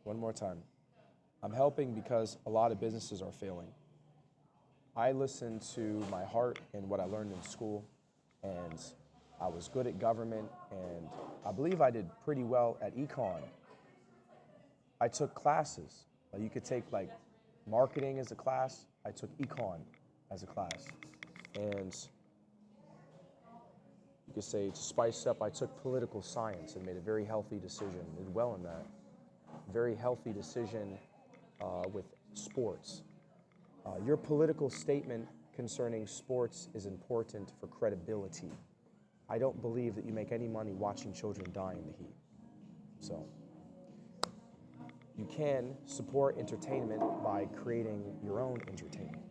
One more time. I'm helping because a lot of businesses are failing. I listened to my heart and what I learned in school, and I was good at government, and I believe I did pretty well at econ. I took classes. You could take like marketing as a class. I took econ as a class. And you could say to spice up, I took political science and made a very healthy decision, did well in that. Very healthy decision with sports. Your political statement concerning sports is important for credibility. I don't believe that you make any money watching children die in the heat. So you can support entertainment by creating your own entertainment.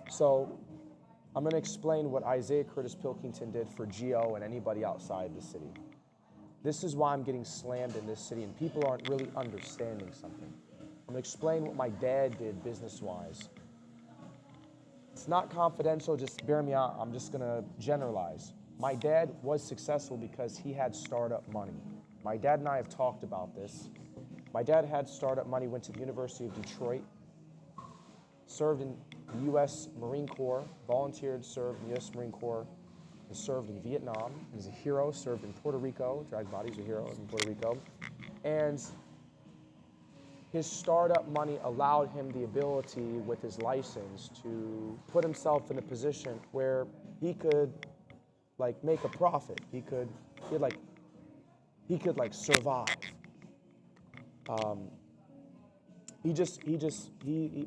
So I'm going to explain what Isaiah Curtis Pilkington did for Geo and anybody outside the city. This is why I'm getting slammed in this city and people aren't really understanding something. I'm going to explain what my dad did business-wise. It's not confidential, just bear me out. I'm just going to generalize. My dad was successful because he had startup money. My dad and I have talked about this. My dad had startup money, went to the University of Detroit, served in the U.S. Marine Corps, volunteered, served in the U.S. Marine Corps, and served in Vietnam. He's a hero, served in Puerto Rico, dragged bodies, a hero in Puerto Rico. And his startup money allowed him the ability with his license to put himself in a position where he could like make a profit. He could survive.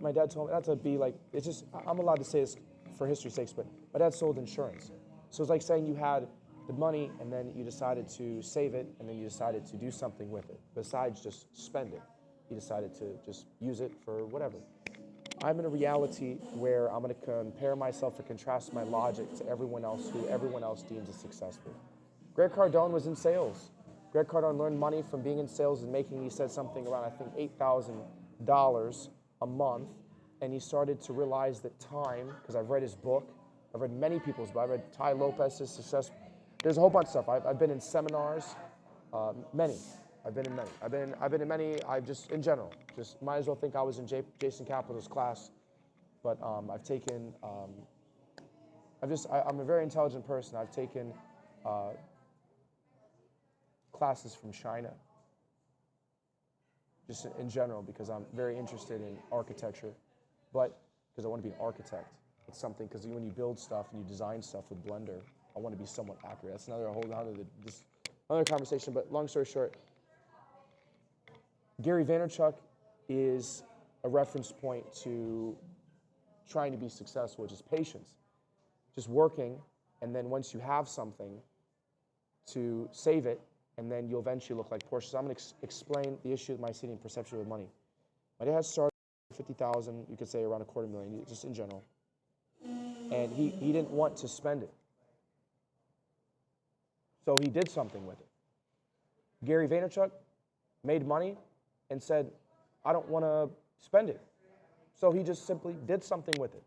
My dad told me not to be like, it's just, I'm allowed to say this for history's sake, but my dad sold insurance. So it's like saying you had the money and then you decided to save it and then you decided to do something with it besides just spend it. He decided to just use it for whatever. I'm in a reality where I'm going to compare myself or contrast my logic to everyone else who everyone else deems as successful. Greg Cardone was in sales. Greg Cardone learned money from being in sales and making, he said something around, I think, $8,000 a month. And he started to realize that time, because I've read his book, I've read many people's books, I've read Ty Lopez's success. There's a whole bunch of stuff. I've been in seminars, many. I've been in many, in general, just might as well think I was in Jason Capital's class, but I've taken, I'm a very intelligent person. I've taken classes from China, just in general, because I'm very interested in architecture, but because I want to be an architect. It's something, because when you build stuff and you design stuff with Blender, I want to be somewhat accurate. That's another conversation, but long story short, Gary Vaynerchuk is a reference point to trying to be successful, which is patience. Just working, and then once you have something, to save it, and then you'll eventually look like Porsche. So I'm going to explain the issue with my seating perception with money. My dad started $50,000, you could say around $250,000, just in general. And he didn't want to spend it. So he did something with it. Gary Vaynerchuk made money and said, I don't want to spend it. So he just simply did something with it.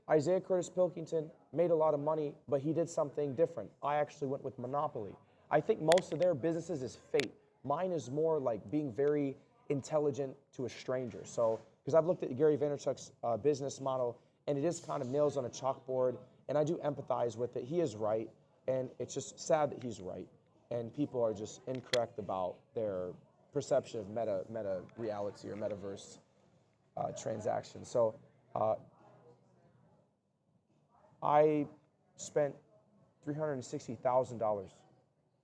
Isaiah Curtis Pilkington made a lot of money, but he did something different. I actually went with Monopoly. I think most of their businesses is fate. Mine is more like being very intelligent to a stranger. So, because I've looked at Gary Vaynerchuk's business model, and it is kind of nails on a chalkboard, and I do empathize with it. He is right, and it's just sad that he's right, and people are just incorrect about their perception of meta reality or metaverse transactions. So I spent $360,000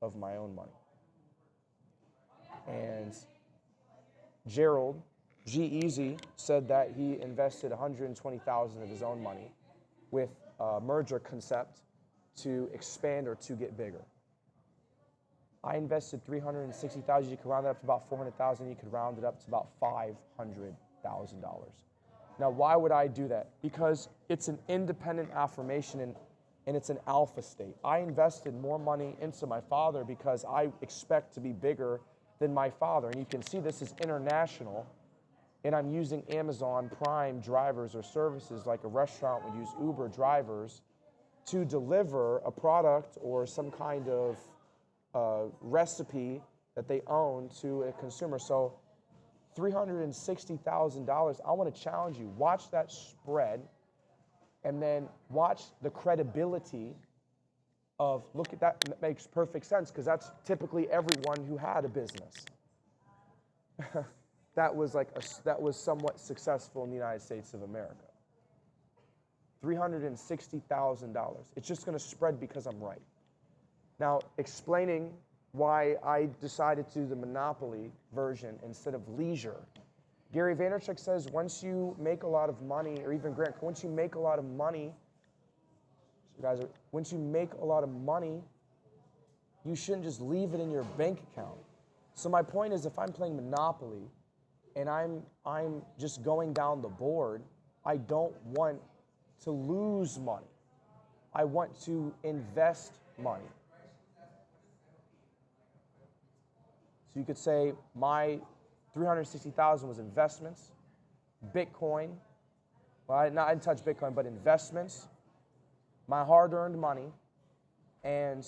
of my own money. And Gerald, G-Easy, said that he invested $120,000 of his own money with a merger concept to expand or to get bigger. I invested $360,000. You could round it up to about $400,000. You could round it up to about $500,000. Now, why would I do that? Because it's an independent affirmation and it's an alpha state. I invested more money into my father because I expect to be bigger than my father. And you can see this is international. And I'm using Amazon Prime drivers or services like a restaurant would use Uber drivers to deliver a product or some kind of recipe that they own to a consumer. So $360,000, I want to challenge you. Watch that spread and then watch the credibility of, look at that, that makes perfect sense because that's typically everyone who had a business. that was somewhat successful in the United States of America. $360,000. It's just going to spread because I'm right. Now, explaining why I decided to do the monopoly version instead of leisure. Gary Vaynerchuk says once you make a lot of money, or even Grant, once you make a lot of money, once you make a lot of money, you shouldn't just leave it in your bank account. So my point is, if I'm playing Monopoly and I'm just going down the board, I don't want to lose money. I want to invest money. So you could say my $360,000 was investments, Bitcoin. Well, I didn't touch Bitcoin, but investments, my hard-earned money, and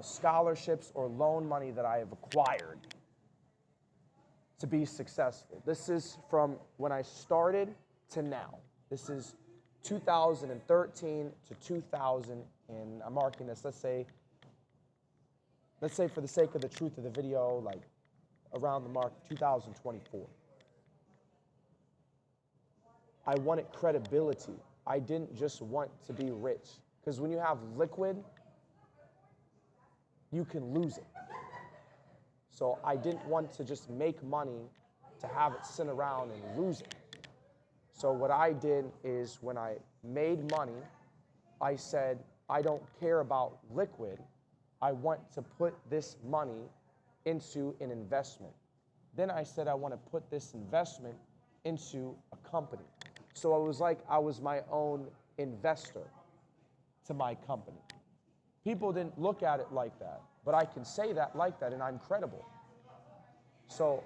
scholarships or loan money that I have acquired to be successful. This is from when I started to now. This is 2013 to 2000, and I'm marking this, let's say for the sake of the truth of the video, like around the mark 2024. I wanted credibility. I didn't just want to be rich. Because when you have liquid, you can lose it. So I didn't want to just make money to have it sit around and lose it. So what I did is when I made money, I said, I don't care about liquid. I want to put this money into an investment. Then I said I want to put this investment into a company. So it was like I was my own investor to my company. People didn't look at it like that, but I can say that like that, and I'm credible. So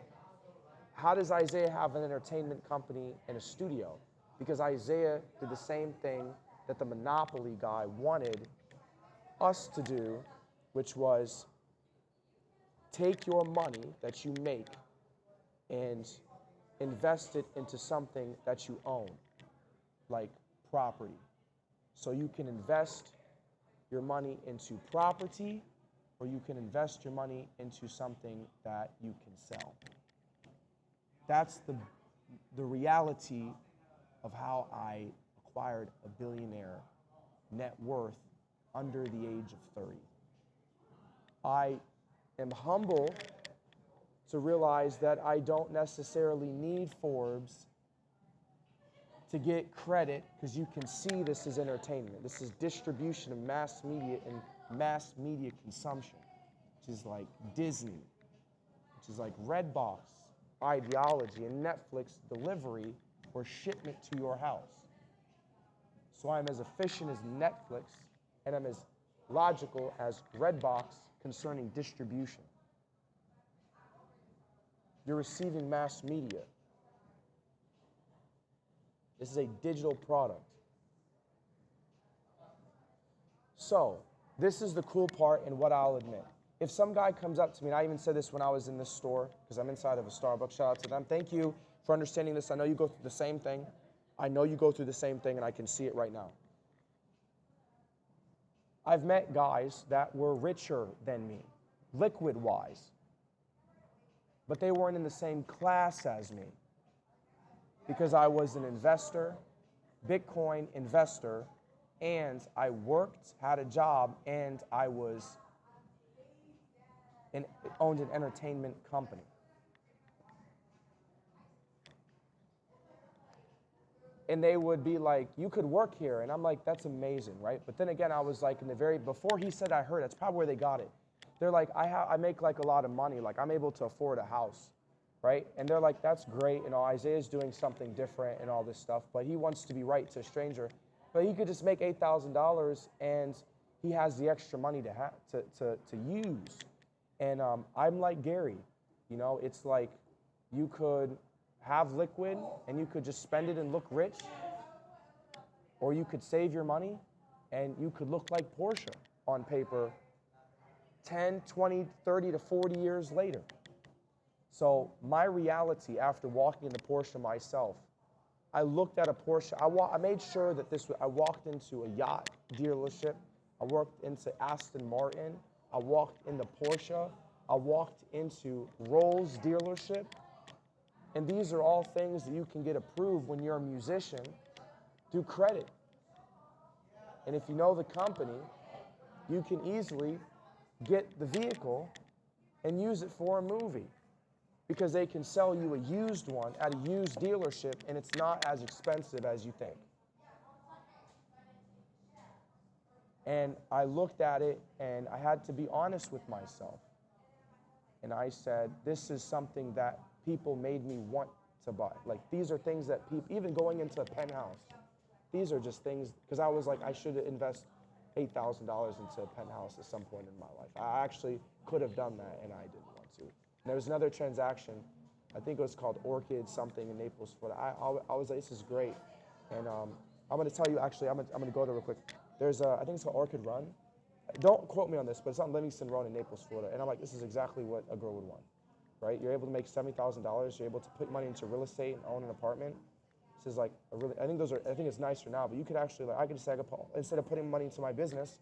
how does Isaiah have an entertainment company and a studio? Because Isaiah did the same thing that the Monopoly guy wanted us to do, which was take your money that you make and invest it into something that you own, like property. So you can invest your money into property, or you can invest your money into something that you can sell. That's the reality of how I acquired a billionaire net worth under the age of 30. I am humble to realize that I don't necessarily need Forbes to get credit, because you can see this is entertainment. This is distribution of mass media and mass media consumption, which is like Disney, which is like Redbox ideology, and Netflix delivery or shipment to your house. So I'm as efficient as Netflix, and I'm as logical as Redbox concerning distribution. You're receiving mass media. This is a digital product. So, this is the cool part, and what I'll admit. If some guy comes up to me, and I even said this when I was in this store, because I'm inside of a Starbucks, shout out to them. Thank you for understanding this. I know you go through the same thing. I know you go through the same thing, and I can see it right now. I've met guys that were richer than me, liquid-wise, but they weren't in the same class as me, because I was an investor, Bitcoin investor, and I worked, had a job, and I owned an entertainment company. And they would be like, you could work here. And I'm like, that's amazing, right? But then again, I was like, before he said I heard, that's probably where they got it. They're like, I make like a lot of money. Like, I'm able to afford a house, right? And they're like, that's great. You know, Isaiah's doing something different and all this stuff, but he wants to be right to a stranger. But he could just make $8,000, and he has the extra money to use. And I'm like Gary, you know, it's like you could have liquid and you could just spend it and look rich, or you could save your money and you could look like Portia on paper 10, 20, 30 to 40 years later. So my reality after walking in the Porsche myself, I looked at a Porsche. I made sure that I walked into a yacht dealership. I walked into Aston Martin. I walked into Porsche. I walked into Rolls dealership. And these are all things that you can get approved when you're a musician through credit. And if you know the company, you can easily get the vehicle and use it for a movie, because they can sell you a used one at a used dealership and it's not as expensive as you think. And I looked at it and I had to be honest with myself. And I said, this is something that people made me want to buy. Like, these are things that people, even going into a penthouse, these are just things, because I was like, I should invest $8,000 into a penthouse at some point in my life. I actually could have done that and I didn't want to. And there was another transaction, I think it was called Orchid something in Naples, Florida. I was like, this is great. And I'm gonna tell you, actually, I'm gonna go there real quick. There's I think it's called Orchid Run. Don't quote me on this, but it's on Livingston Road in Naples, Florida. And I'm like, this is exactly what a girl would want, right? You're able to make $70,000. You're able to put money into real estate and own an apartment. This is like a really, I think it's nicer now, but you could actually, like, I could say, instead of putting money into my business,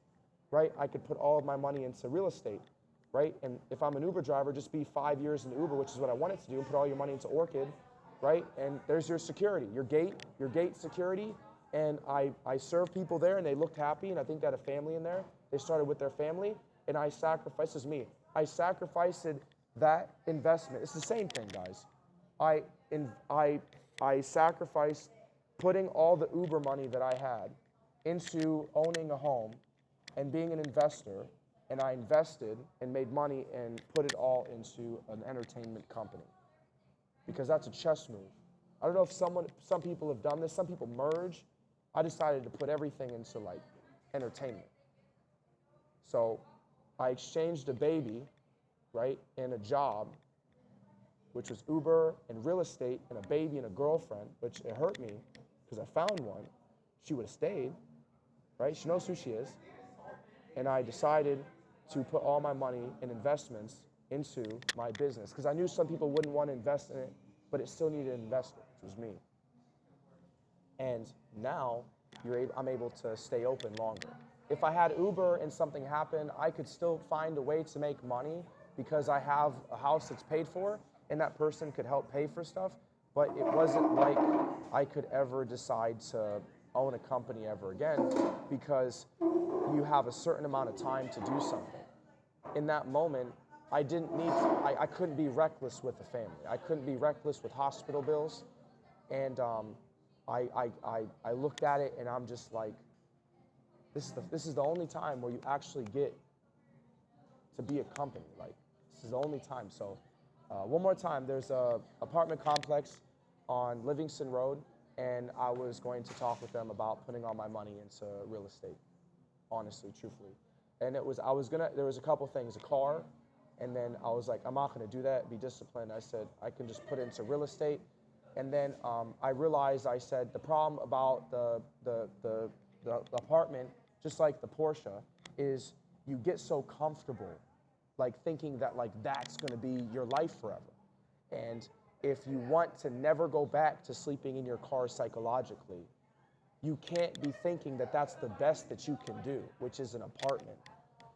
right, I could put all of my money into real estate, right? And if I'm an Uber driver, just be 5 years in Uber, which is what I wanted to do, and put all your money into Orchid, right? And there's your security, your gate security. And I served people there and they looked happy, and I think they had a family in there. They started with their family, and I sacrificed, this is me, I sacrificed that investment. It's the same thing, guys. I sacrificed putting all the Uber money that I had into owning a home and being an investor, and I invested and made money and put it all into an entertainment company, because that's a chess move. I don't know if some people have done this, some people merge. I decided to put everything into like entertainment. So I exchanged a baby, right, and a job, which was Uber and real estate, and a baby and a girlfriend, which it hurt me because I found one. She would have stayed, right? She knows who she is. And I decided to put all my money and investments into my business, because I knew some people wouldn't want to invest in it, but it still needed an investor, which was me. And now I'm able to stay open longer. If I had Uber and something happened, I could still find a way to make money because I have a house that's paid for, and that person could help pay for stuff. But it wasn't like I could ever decide to own a company ever again, because you have a certain amount of time to do something. In that moment, I couldn't be reckless with the family. I couldn't be reckless with hospital bills. And I looked at it and I'm just like, this is the only time where you actually get to be a company. Like, this is the only time. So one more time, there's a apartment complex on Livingston Road, and I was going to talk with them about putting all my money into real estate, honestly, truthfully. And there was a couple things, a car, and then I was like, I'm not gonna do that, be disciplined. I said, I can just put it into real estate. And then I realized, I said, the problem about the apartment, just like the Porsche, is you get so comfortable, like thinking that like that's gonna be your life forever. And if you want to never go back to sleeping in your car psychologically, you can't be thinking that that's the best that you can do, which is an apartment.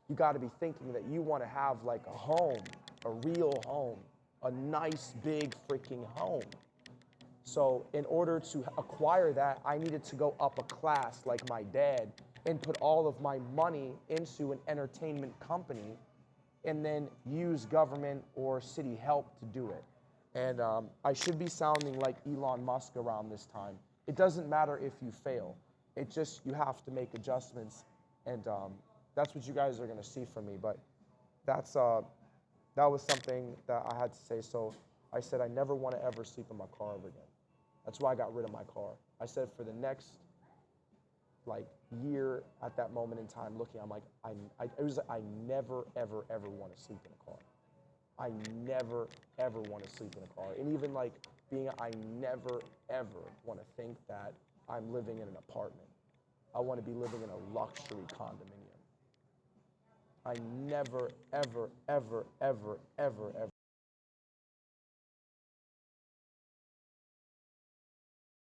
You gotta be thinking that you wanna have like a home, a real home, a nice big freaking home. So in order to acquire that, I needed to go up a class like my dad and put all of my money into an entertainment company and then use government or city help to do it. And I should be sounding like Elon Musk around this time. It doesn't matter if you fail. It just, you have to make adjustments. And that's what you guys are gonna see from me. But that was something that I had to say. So I said, I never wanna ever sleep in my car ever again. That's why I got rid of my car. I said for the next like year at that moment in time looking, I'm like, I never, ever, ever want to sleep in a car. I never, ever want to sleep in a car. And even like I never, ever want to think that I'm living in an apartment. I want to be living in a luxury condominium. I never, ever, ever, ever, ever, ever